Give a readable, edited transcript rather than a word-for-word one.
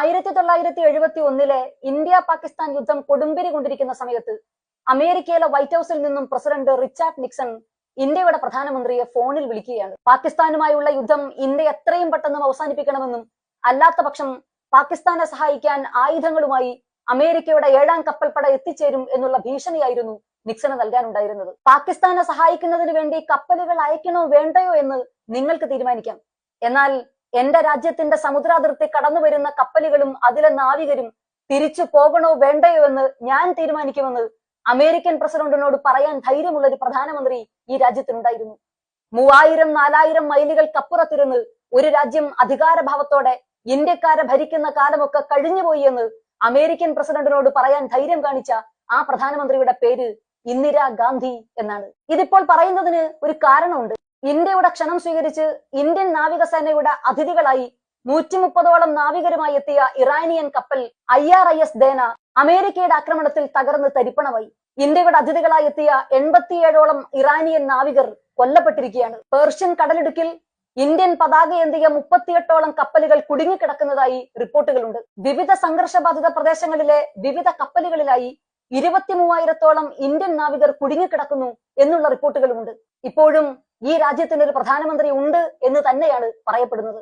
1971 India Pakistan യുദ്ധം കൊടുമ്പിരി കൊണ്ടിരിക്കുന്ന സമയത്ത് അമേരിക്കയിലെ വൈറ്റ് ഹൌസിൽ നിന്നും പ്രസിഡന്റ് റിച്ചാർഡ് നിക്സൺ ഇന്ത്യയുടെ പ്രധാനമന്ത്രിയെ ഫോണിൽ വിളിക്കുകയാണ്. പാകിസ്ഥാനുമായുള്ള യുദ്ധം ഇന്ത്യ എത്രയും പെട്ടെന്ന് അവസാനിപ്പിക്കണമെന്നും അല്ലാത്ത പക്ഷം പാകിസ്ഥാനെ സഹായിക്കാൻ ആയുധങ്ങളുമായി അമേരിക്കയുടെ 7ാം കപ്പൽപ്പട എത്തിച്ചേരും എന്നുള്ള ഭീഷണിയായിരുന്നു നിക്സന് നൽകാനുണ്ടായിരുന്നത്. പാകിസ്ഥാനെ സഹായിക്കുന്നതിന് വേണ്ടി കപ്പലുകൾ അയക്കണോ വേണ്ടയോ എന്ന് നിങ്ങൾക്ക് തീരുമാനിക്കാം. എന്നാൽ എന്റെ രാജ്യത്തിന്റെ സമുദ്രാതിർത്തി കടന്നു വരുന്ന കപ്പലുകളും അതിലെ നാവികരും തിരിച്ചു പോകണോ വേണ്ടയോ എന്ന് ഞാൻ തീരുമാനിക്കുമെന്ന് അമേരിക്കൻ പ്രസിഡന്റിനോട് പറയാൻ ധൈര്യമുള്ള ഒരു പ്രധാനമന്ത്രി ഈ രാജ്യത്തിനുണ്ടായിരുന്നു. 3000-4000 മൈലുകൾക്കപ്പുറത്തിരുന്ന് ഒരു രാജ്യം അധികാരഭാവത്തോടെ ഇന്ത്യക്കാരെ ഭരിക്കുന്ന കാലമൊക്കെ കഴിഞ്ഞുപോയി എന്ന് അമേരിക്കൻ പ്രസിഡന്റിനോട് പറയാൻ ധൈര്യം കാണിച്ച ആ പ്രധാനമന്ത്രിയുടെ പേര് ഇന്ദിരാഗാന്ധി എന്നാണ്. ഇതിപ്പോൾ പറയുന്നതിന് ഒരു കാരണമുണ്ട്. ഇന്ത്യയുടെ ക്ഷണം സ്വീകരിച്ച് ഇന്ത്യൻ നാവികസേനയുടെ അതിഥികളായി 130ഓളം നാവികരുമായി എത്തിയ ഇറാനിയൻ കപ്പൽ IRIS ദേന അമേരിക്കയുടെ ആക്രമണത്തിൽ തകർന്ന് തരിപ്പണമായി. ഇന്ത്യയുടെ അതിഥികളായി എത്തിയ 87ഓളം ഇറാനിയൻ നാവികർ കൊല്ലപ്പെട്ടിരിക്കുകയാണ്. പേർഷ്യൻ കടലിടുക്കിൽ ഇന്ത്യൻ പതാകയേന്തിയ 38ഓളം കപ്പലുകൾ കുടുങ്ങിക്കിടക്കുന്നതായി റിപ്പോർട്ടുകളുണ്ട്. വിവിധ സംഘർഷബാധിത പ്രദേശങ്ങളിലെ വിവിധ കപ്പലുകളിലായി 23,000ഓളം ഇന്ത്യൻ നാവികർ കുടുങ്ങിക്കിടക്കുന്നു എന്നുള്ള റിപ്പോർട്ടുകളുമുണ്ട്. ഇപ്പോഴും ഈ രാജ്യത്തിന് ഒരു പ്രധാനമന്ത്രി ഉണ്ട് എന്ന് തന്നെയാണ് പറയപ്പെടുന്നത്.